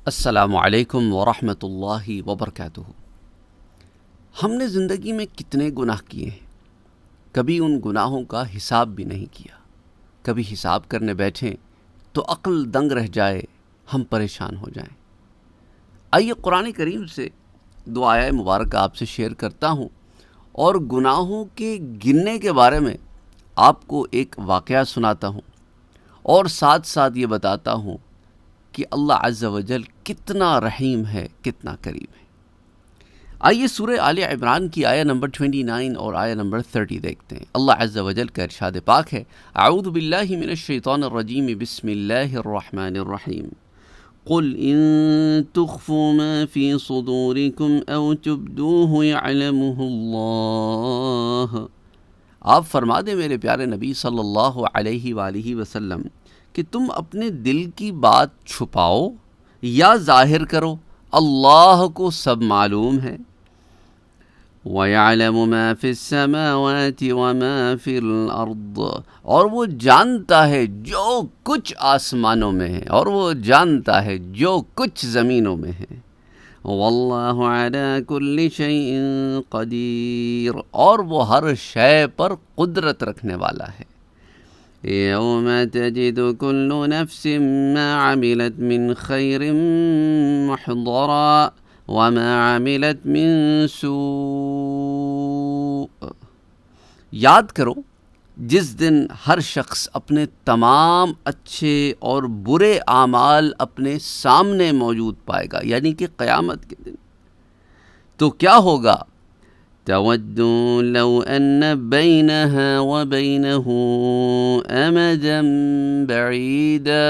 السلام علیکم ورحمۃ اللہ وبرکاتہ۔ ہم نے زندگی میں کتنے گناہ کیے ہیں، کبھی ان گناہوں کا حساب بھی نہیں کیا۔ کبھی حساب کرنے بیٹھیں تو عقل دنگ رہ جائے، ہم پریشان ہو جائیں۔ آئیے قرآن کریم سے دو آیات مبارکہ آپ سے شیئر کرتا ہوں اور گناہوں کے گننے کے بارے میں آپ کو ایک واقعہ سناتا ہوں، اور ساتھ ساتھ یہ بتاتا ہوں کہ اللہ عز و جل کتنا رحیم ہے، کتنا کریم ہے۔ آئیے سورہ آل عمران کی آیہ نمبر 29 اور آیہ نمبر 30 دیکھتے ہیں۔ اللہ عز و جل کا ارشاد پاک ہے، اعوذ باللہ من الشیطان الرجیم، بسم اللہ الرحمن الرحیم، قل ان تخفوا ما في صدوركم او تبدوه يعلمه اللہ۔ آپ فرما دیں میرے پیارے نبی صلی اللہ علیہ وآلہ وسلم کہ تم اپنے دل کی بات چھپاؤ یا ظاہر کرو، اللہ کو سب معلوم ہے۔ وَيَعْلَمُ مَا فِي السَّمَاوَاتِ وَمَا فِي الْأَرْضِ، اور وہ جانتا ہے جو کچھ آسمانوں میں ہے اور وہ جانتا ہے جو کچھ زمینوں میں ہے۔ وَاللَّهُ عَلَى كُلِّ شَيْءٍ قَدِيرٌ، اور وہ ہر شے پر قدرت رکھنے والا ہے۔ یوم تجد کل نفس ما عملت من خیر محضرا وما عملت من سوء، یاد کرو جس دن ہر شخص اپنے تمام اچھے اور برے اعمال اپنے سامنے موجود پائے گا، یعنی کہ قیامت کے دن۔ تو کیا ہوگا؟ تودوا لو ان بينها وبينه امدا بعيدا،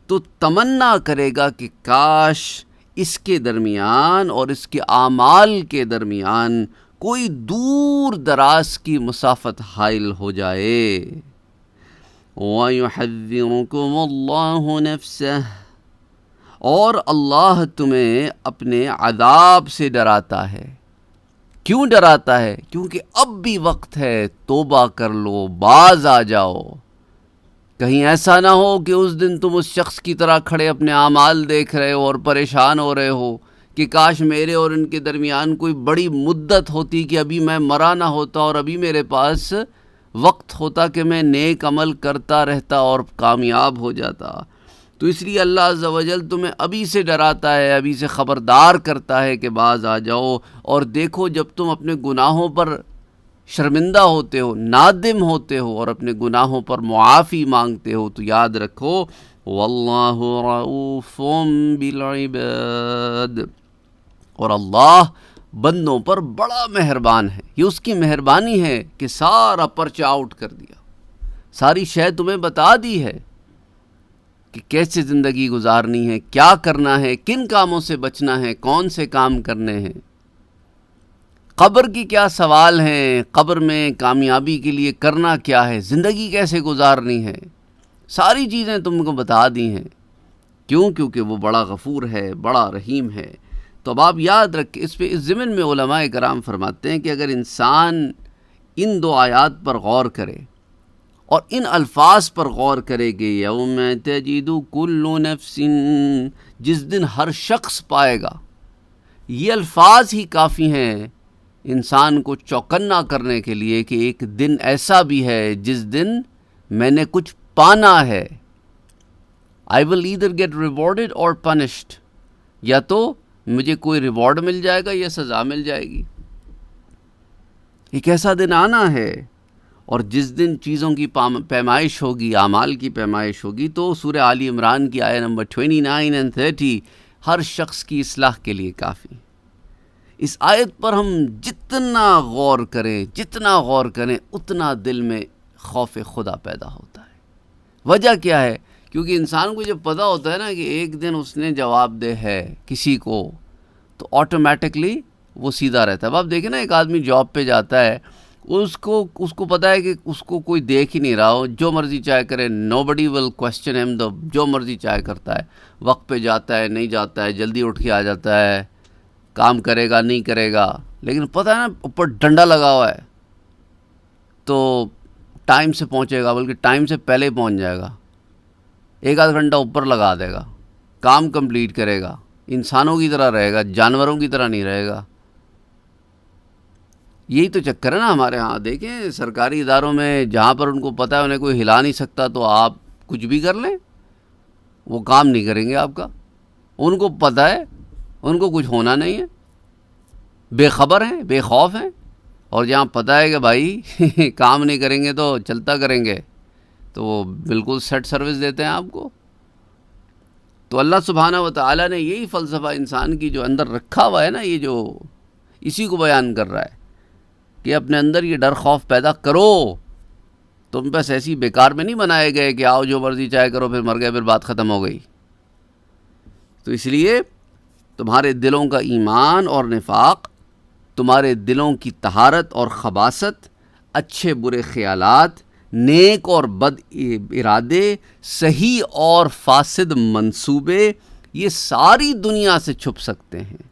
تو تمنا کرے گا کہ کاش اس کے درمیان اور اس کے اعمال کے درمیان کوئی دور دراز کی مسافت حائل ہو جائے۔ وَيُحَذِّرُكُمُ اللَّهُ نَفْسَهُ، اور اللہ تمہیں اپنے عذاب سے ڈراتا ہے۔ کیوں ڈراتا ہے؟ کیونکہ اب بھی وقت ہے، توبہ کر لو، باز آ جاؤ۔ کہیں ایسا نہ ہو کہ اس دن تم اس شخص کی طرح کھڑے اپنے اعمال دیکھ رہے ہو اور پریشان ہو رہے ہو کہ کاش میرے اور ان کے درمیان کوئی بڑی مدت ہوتی کہ ابھی میں مرا نہ ہوتا اور ابھی میرے پاس وقت ہوتا کہ میں نیک عمل کرتا رہتا اور کامیاب ہو جاتا۔ تو اس لیے اللہ عز و جل تمہیں ابھی سے ڈراتا ہے، ابھی سے خبردار کرتا ہے کہ باز آ جاؤ۔ اور دیکھو جب تم اپنے گناہوں پر شرمندہ ہوتے ہو، نادم ہوتے ہو اور اپنے گناہوں پر معافی مانگتے ہو تو یاد رکھو واللہ رؤوف بالعباد، اور اللہ بندوں پر بڑا مہربان ہے۔ یہ اس کی مہربانی ہے کہ سارا پرچہ آؤٹ کر دیا، ساری شے تمہیں بتا دی ہے کہ کیسے زندگی گزارنی ہے، کیا کرنا ہے، کن کاموں سے بچنا ہے، کون سے کام کرنے ہیں، قبر کی کیا سوال ہیں، قبر میں کامیابی کے لیے کرنا کیا ہے، زندگی کیسے گزارنی ہے، ساری چیزیں تم کو بتا دی ہیں۔ کیوں؟ کیونکہ وہ بڑا غفور ہے، بڑا رحیم ہے۔ تو اب آپ یاد رکھیں، اس ضمن میں علماء کرام فرماتے ہیں کہ اگر انسان ان دو آیات پر غور کرے اور ان الفاظ پر غور کرے گے، یوم تجد کل نفس، جس دن ہر شخص پائے گا، یہ الفاظ ہی کافی ہیں انسان کو چوکنا کرنے کے لیے کہ ایک دن ایسا بھی ہے جس دن میں نے کچھ پانا ہے۔ I will either get rewarded or punished، یا تو مجھے کوئی ریوارڈ مل جائے گا یا سزا مل جائے گی۔ ایک ایسا دن آنا ہے، اور جس دن چیزوں کی پیمائش ہوگی، اعمال کی پیمائش ہوگی، تو سورہ آل عمران کی آیہ نمبر 29 اور 30 ہر شخص کی اصلاح کے لیے کافی۔ اس آیت پر ہم جتنا غور کریں اتنا دل میں خوف خدا پیدا ہوتا ہے۔ وجہ کیا ہے؟ کیونکہ انسان کو جب پتہ ہوتا ہے نا کہ ایک دن اس نے جواب دہ ہے کسی کو، تو آٹومیٹکلی وہ سیدھا رہتا ہے۔ اب آپ دیکھیں نا، ایک آدمی جاب پہ جاتا ہے، اس کو پتہ ہے کہ اس کو کوئی دیکھ ہی نہیں رہا ہو، جو مرضی چاہے کرے، nobody will question him، جو مرضی چاہے کرتا ہے، وقت پہ جاتا ہے، نہیں جاتا ہے، جلدی اٹھ کے آ جاتا ہے، کام کرے گا نہیں کرے گا، لیکن پتہ ہے نا اوپر ڈنڈا لگا ہوا ہے تو ٹائم سے پہنچے گا، بلکہ ٹائم سے پہلے پہنچ جائے گا، ایک آدھ گھنٹہ اوپر لگا دے گا، کام کمپلیٹ کرے گا، انسانوں کی طرح رہے گا، جانوروں کی طرح نہیں رہے گا۔ یہی تو چکر ہے نا ہمارے ہاں۔ دیکھیں سرکاری اداروں میں جہاں پر ان کو پتہ ہے انہیں کوئی ہلا نہیں سکتا، تو آپ کچھ بھی کر لیں، وہ کام نہیں کریں گے آپ کا۔ ان کو پتہ ہے ان کو کچھ ہونا نہیں ہے، بے خبر ہیں، بے خوف ہیں۔ اور جہاں پتہ ہے کہ بھائی کام نہیں کریں گے تو چلتا کریں گے، تو وہ بالکل سیٹ سروس دیتے ہیں آپ کو۔ تو اللہ سبحانہ و تعالیٰ نے یہی فلسفہ انسان کی جو اندر رکھا ہوا ہے نا، یہ جو اسی کو بیان کر رہا ہے کہ اپنے اندر یہ ڈر خوف پیدا کرو۔ تم بس ایسی بیکار میں نہیں بنائے گئے کہ آؤ جو مرضی چاہے کرو، پھر مر گئے، پھر بات ختم ہو گئی۔ تو اس لیے تمہارے دلوں کا ایمان اور نفاق، تمہارے دلوں کی طہارت اور خباثت، اچھے برے خیالات، نیک اور بد ارادے، صحیح اور فاسد منصوبے، یہ ساری دنیا سے چھپ سکتے ہیں،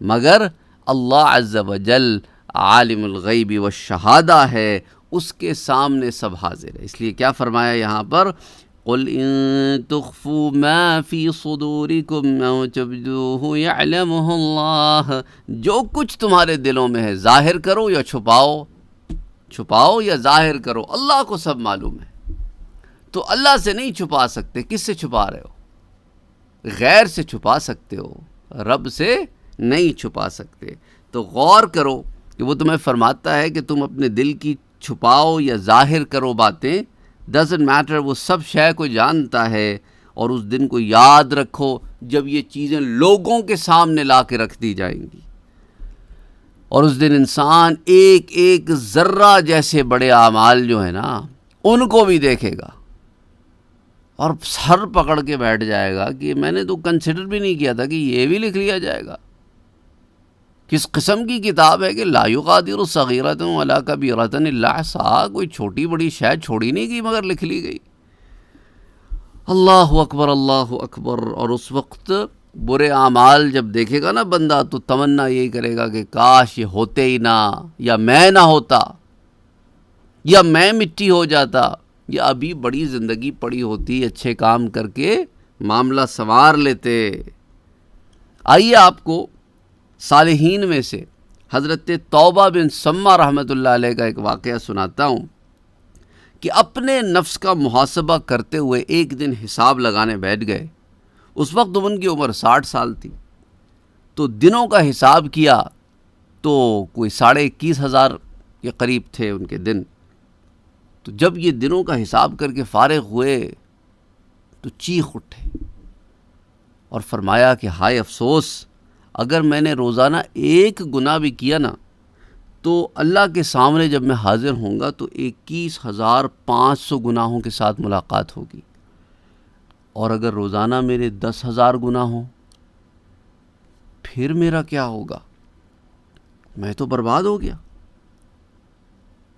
مگر اللہ عز و جل عالم الغیب والشہادہ ہے، اس کے سامنے سب حاضر ہے۔ اس لیے کیا فرمایا یہاں پر، قُلْ إِن تُخْفُوا مَا فِي صُدُورِكُمْ أَوْ تُبْدُوهُ يَعْلَمُهُ اللَّهُ، جو کچھ تمہارے دلوں میں ہے ظاہر کرو یا چھپاؤ، چھپاؤ یا ظاہر کرو، اللہ کو سب معلوم ہے۔ تو اللہ سے نہیں چھپا سکتے، کس سے چھپا رہے ہو؟ غیر سے چھپا سکتے ہو، رب سے نہیں چھپا سکتے۔ تو غور کرو کہ وہ تمہیں فرماتا ہے کہ تم اپنے دل کی چھپاؤ یا ظاہر کرو باتیں، ڈزنٹ میٹر، وہ سب شے کو جانتا ہے۔ اور اس دن کو یاد رکھو جب یہ چیزیں لوگوں کے سامنے لا کے رکھ دی جائیں گی، اور اس دن انسان ایک ایک ذرہ جیسے بڑے اعمال جو ہیں نا ان کو بھی دیکھے گا، اور سر پکڑ کے بیٹھ جائے گا کہ میں نے تو کنسیڈر بھی نہیں کیا تھا کہ یہ بھی لکھ لیا جائے گا۔ کس قسم کی کتاب ہے کہ لا یغادر صغیرۃ ولا کبیرۃ الا احصاها، کوئی چھوٹی بڑی شے چھوڑی نہیں گئی مگر لکھ لی گئی۔ اللہ اکبر، اللہ اکبر۔ اور اس وقت برے اعمال جب دیکھے گا نا بندہ، تو تمنا یہی کرے گا کہ کاش یہ ہوتے ہی نہ، یا میں نہ ہوتا، یا میں مٹی ہو جاتا، یا ابھی بڑی زندگی پڑی ہوتی، اچھے کام کر کے معاملہ سنوار لیتے۔ آئیے آپ کو صالحین میں سے حضرت توبہ بن سمہ رحمۃ اللہ علیہ کا ایک واقعہ سناتا ہوں کہ اپنے نفس کا محاسبہ کرتے ہوئے ایک دن حساب لگانے بیٹھ گئے۔ اس وقت ان کی عمر 60 سال تھی، تو دنوں کا حساب کیا تو کوئی 21,500 کے قریب تھے ان کے دن۔ تو جب یہ دنوں کا حساب کر کے فارغ ہوئے تو چیخ اٹھے اور فرمایا کہ ہائے افسوس، اگر میں نے روزانہ ایک گناہ بھی کیا نا، تو اللہ کے سامنے جب میں حاضر ہوں گا تو 21,500 گناہوں کے ساتھ ملاقات ہوگی، اور اگر روزانہ میرے 10,000 گناہ ہوں پھر میرا کیا ہوگا؟ میں تو برباد ہو گیا،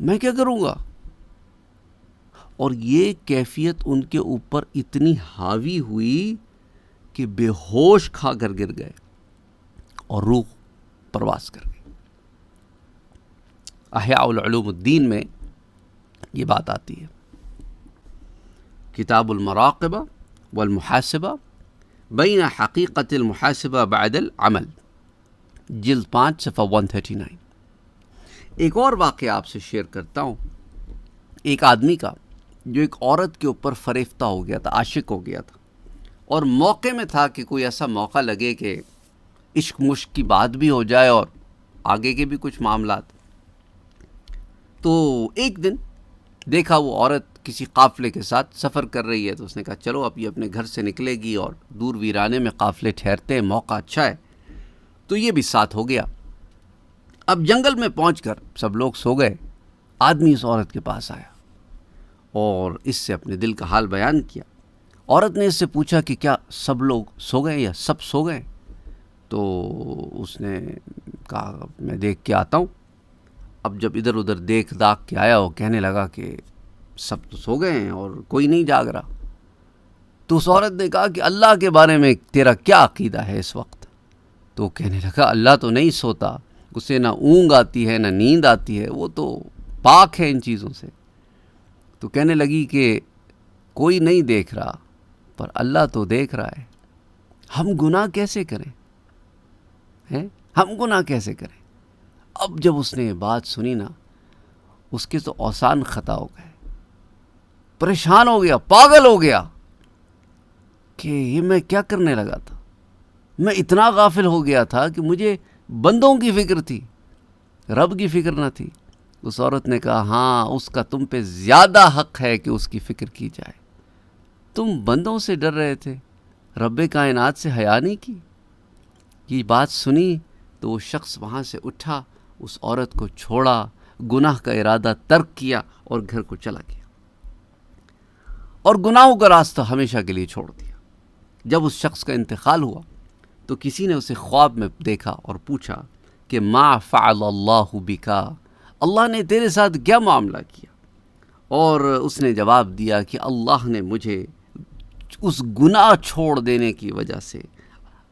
میں کیا کروں گا؟ اور یہ کیفیت ان کے اوپر اتنی حاوی ہوئی کہ بے ہوش کھا کر گر گئے اور روح پرواز کر گئی۔ احیاء العلوم الدین میں یہ بات آتی ہے، کتاب المراقبہ والمحاسبہ بین حقیقت المحاسبہ بعد العمل، جلد 5 صفحہ 139۔ ایک اور واقعہ آپ سے شیئر کرتا ہوں، ایک آدمی کا جو ایک عورت کے اوپر فریفتہ ہو گیا تھا، عاشق ہو گیا تھا، اور موقع میں تھا کہ کوئی ایسا موقع لگے کہ عشق مشق کی بات بھی ہو جائے اور آگے کے بھی کچھ معاملات۔ تو ایک دن دیکھا وہ عورت کسی قافلے کے ساتھ سفر کر رہی ہے، تو اس نے کہا چلو اب یہ اپنے گھر سے نکلے گی اور دور ویرانے میں قافلے ٹھہرتے ہیں، موقع اچھا ہے، تو یہ بھی ساتھ ہو گیا۔ اب جنگل میں پہنچ کر سب لوگ سو گئے، آدمی اس عورت کے پاس آیا اور اس سے اپنے دل کا حال بیان کیا۔ عورت نے اس سے پوچھا کہ کیا سب لوگ سو گئے یا سب سو گئے؟ تو اس نے کہا میں دیکھ کے آتا ہوں۔ اب جب ادھر ادھر دیکھ داکھ کے آیا، وہ کہنے لگا کہ سب تو سو گئے ہیں اور کوئی نہیں جاگ رہا۔ تو اس عورت نے کہا کہ اللہ کے بارے میں تیرا کیا عقیدہ ہے اس وقت؟ تو کہنے لگا اللہ تو نہیں سوتا، اسے نہ اونگ آتی ہے نہ نیند آتی ہے، وہ تو پاک ہے ان چیزوں سے۔ تو کہنے لگی کہ کوئی نہیں دیکھ رہا پر اللہ تو دیکھ رہا ہے۔ ہم گناہ کیسے کریں ہیں؟ ہم گناہ کیسے کریں؟ اب جب اس نے یہ بات سنی نا، اس کے تو اوسان خطا ہو گئے، پریشان ہو گیا، پاگل ہو گیا کہ یہ میں کیا کرنے لگا تھا. میں اتنا غافل ہو گیا تھا کہ مجھے بندوں کی فکر تھی، رب کی فکر نہ تھی. اس عورت نے کہا ہاں، اس کا تم پہ زیادہ حق ہے کہ اس کی فکر کی جائے. تم بندوں سے ڈر رہے تھے، رب کائنات سے حیا نہیں کی. یہ بات سنی تو وہ شخص وہاں سے اٹھا، اس عورت کو چھوڑا، گناہ کا ارادہ ترک کیا اور گھر کو چلا گیا، اور گناہوں کا راستہ ہمیشہ کے لیے چھوڑ دیا. جب اس شخص کا انتقال ہوا تو کسی نے اسے خواب میں دیکھا اور پوچھا کہ ما فعل اللہ بکا، اللہ نے تیرے ساتھ کیا معاملہ کیا؟ اور اس نے جواب دیا کہ اللہ نے مجھے اس گناہ چھوڑ دینے کی وجہ سے،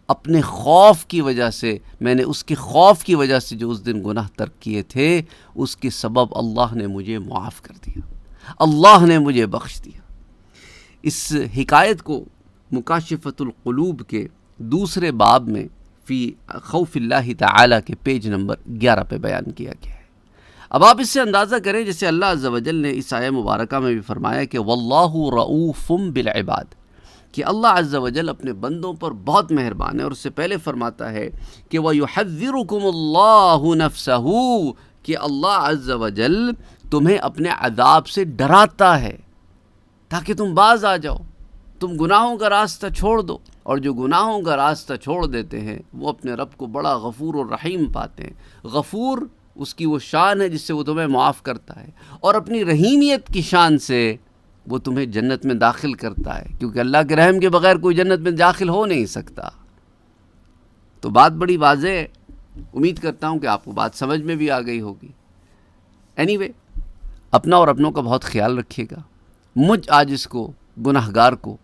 اپنے خوف کی وجہ سے، میں نے اس کے خوف کی وجہ سے جو اس دن گناہ ترک کیے تھے، اس کے سبب اللہ نے مجھے معاف کر دیا، اللہ نے مجھے بخش دیا. اس حکایت کو مکاشفۃ القلوب کے دوسرے باب میں فی خوف اللہ تعالی کے پیج نمبر 11 پہ بیان کیا گیا ہے. اب آپ اس سے اندازہ کریں، جیسے اللہ عز و جل نے اس آیہ مبارکہ میں بھی فرمایا کہ واللہ رؤوف بالعباد، کہ اللہ عز و جل اپنے بندوں پر بہت مہربان ہے. اور اس سے پہلے فرماتا ہے کہ وَيُحَذِّرُكُمُ اللَّهُ نَفْسَهُ، کہ اللہ عز و جل تمہیں اپنے عذاب سے ڈراتا ہے تاکہ تم باز آ جاؤ، تم گناہوں کا راستہ چھوڑ دو. اور جو گناہوں کا راستہ چھوڑ دیتے ہیں وہ اپنے رب کو بڑا غفور اور رحیم پاتے ہیں. غفور اس کی وہ شان ہے جس سے وہ تمہیں معاف کرتا ہے، اور اپنی رحیمیت کی شان سے وہ تمہیں جنت میں داخل کرتا ہے، کیونکہ اللہ کے رحم کے بغیر کوئی جنت میں داخل ہو نہیں سکتا. تو بات بڑی واضح ہے، امید کرتا ہوں کہ آپ کو بات سمجھ میں بھی آ گئی ہوگی. اینی وے، اپنا اور اپنوں کا بہت خیال رکھیے گا. مجھ عاجز کو، گناہگار کو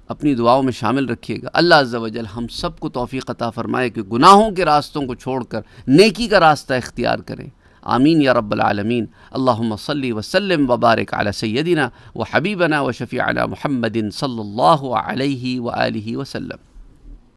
اپنی دعاؤں میں شامل رکھیے گا. اللہ عز و جل ہم سب کو توفیق عطا فرمائے کہ گناہوں کے راستوں کو چھوڑ کر نیکی کا راستہ اختیار کریں. آمین یا رب العالمین. اللہم صلی وسلم وبارک علی سیدنا و حبیبنا و شفیعنا محمد صلی اللہ علیہ وآلہ وسلم.